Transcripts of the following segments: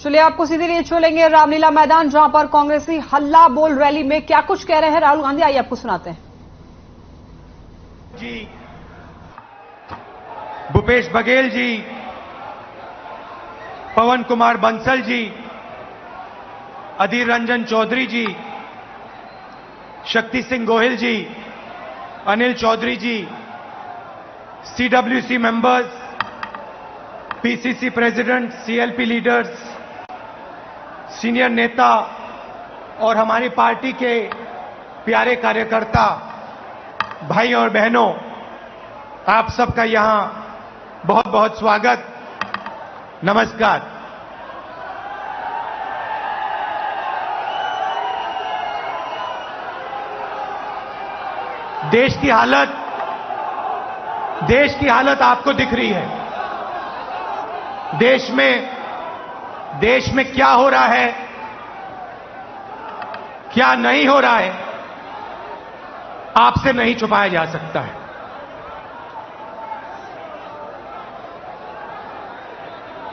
चलिए आपको सीधे लिए छोड़ेंगे रामलीला मैदान, जहां पर कांग्रेसी हल्ला बोल रैली में क्या कुछ कह रहे हैं राहुल गांधी, आइए आपको सुनाते हैं। जी, भूपेश बघेल जी, पवन Kumar Bansal ji, Adhir Ranjan Chaudhary ji, Shakti Singh Gohil ji, Anil Chaudhary ji, CWC members, PCC president, CLP leaders, senior नेता और हमारी पार्टी के प्यारे कार्यकर्ता भाई और बहनों, आप सबका यहां बहुत बहुत स्वागत, नमस्कार। देश की हालत आपको दिख रही है। देश में क्या हो रहा है, क्या नहीं हो रहा है, आपसे नहीं छुपाया जा सकता है।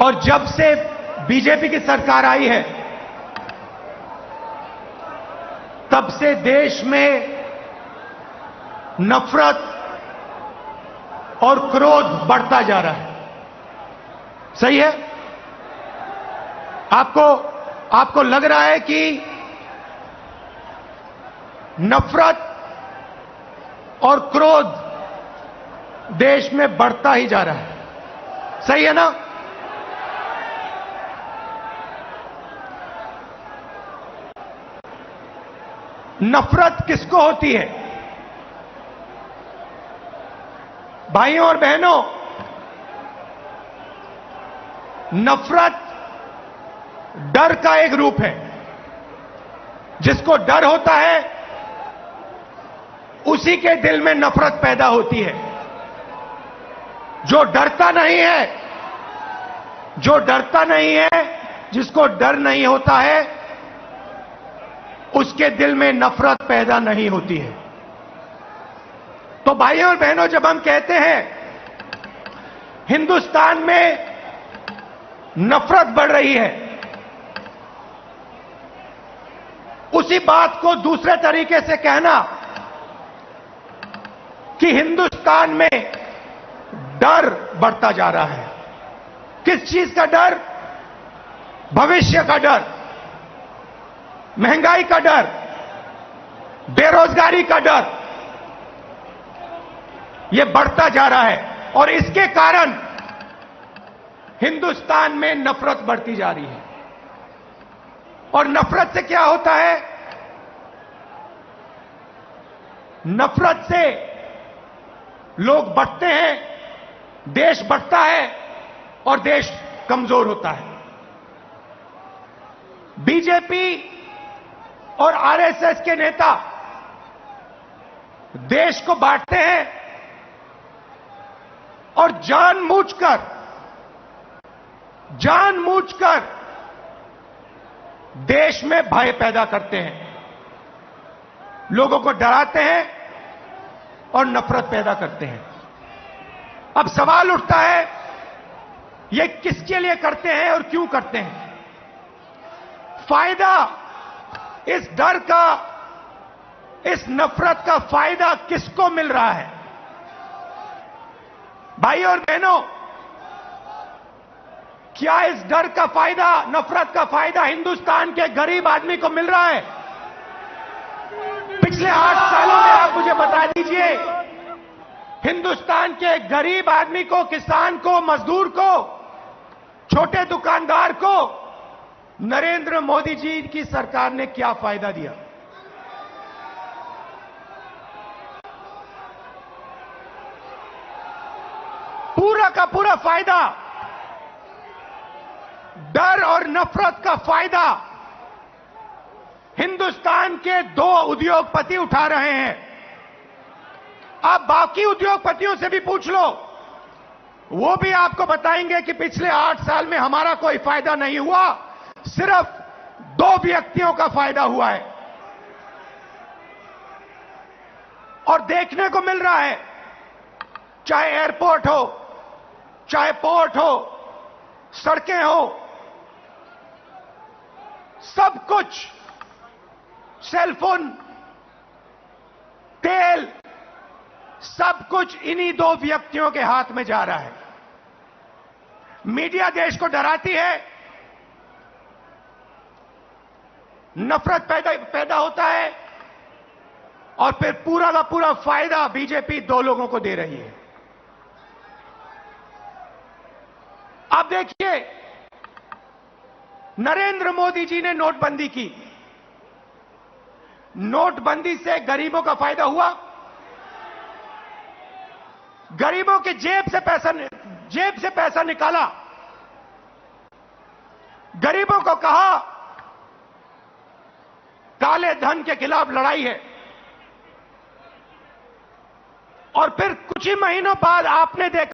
और जब से बीजेपी की सरकार आई है, तब से देश में नफरत और क्रोध बढ़ता जा रहा है। सही है? आपको लग रहा है कि नफरत और क्रोध देश में बढ़ता ही जा रहा है। सही है ना? नफरत किसको होती है? भाइयों और बहनों, नफरत डर का एक रूप है। जिसको डर होता है, उसी के दिल में नफरत पैदा होती है। जो डरता नहीं है, जिसको डर नहीं होता है, उसके दिल में नफरत पैदा नहीं होती है। तो भाइयों और बहनों, जब हम कहते हैं हिंदुस्तान में नफरत बढ़ रही है, उसी बात को दूसरे तरीके से कहना कि हिंदुस्तान में डर बढ़ता जा रहा है। किस चीज का डर? भविष्य का डर, महंगाई का डर, बेरोजगारी का डर, यह बढ़ता जा रहा है। और इसके कारण हिंदुस्तान में नफरत बढ़ती जा रही है। और नफरत से क्या होता है? नफरत से लोग बढ़ते हैं, देश बढ़ता है और देश कमजोर होता है। बीजेपी और आरएसएस के नेता देश को बांटते हैं और जानबूझकर देश में भय पैदा करते हैं, लोगों को डराते हैं और नफरत पैदा करते हैं। अब सवाल उठता है, ये किसके लिए करते हैं और क्यों करते हैं? फायदा इस डर का, इस नफरत का फायदा किसको मिल रहा है? भाई और बहनों, क्या इस डर का फायदा, नफरत का फायदा हिंदुस्तान के गरीब आदमी को मिल रहा है? पिछले 8 सालों में आप मुझे बता दीजिए, हिंदुस्तान के गरीब आदमी को, किसान को, मजदूर को, छोटे दुकानदार को नरेंद्र मोदी जी की सरकार ने क्या फायदा दिया? पूरा का पूरा फायदा, डर और नफरत का फायदा हिंदुस्तान के 2 उद्योगपति उठा रहे हैं। आप बाकी उद्योगपतियों से भी पूछ लो, वो भी आपको बताएंगे कि पिछले 8 साल में हमारा कोई फायदा नहीं हुआ, सिर्फ 2 व्यक्तियों का फायदा हुआ है। और देखने को मिल रहा है, चाहे एयरपोर्ट हो, चाहे पोर्ट हो, सड़कें हो, सब कुछ, सेलफोन, तेल, सब कुछ इन्हीं दो व्यक्तियों के हाथ में जा रहा है। मीडिया देश को डराती है, नफरत पैदा होता है, और फिर पूरा का पूरा फायदा बीजेपी दो लोगों को दे रही है। अब देखिए, नरेंद्र मोदी जी ने नोटबंदी की। नोटबंदी से गरीबों का फायदा हुआ? गरीबों के जेब से पैसा निकाला, गरीबों को कहा काले धन के खिलाफ लड़ाई है, और फिर कुछ ही महीनों बाद आपने देखा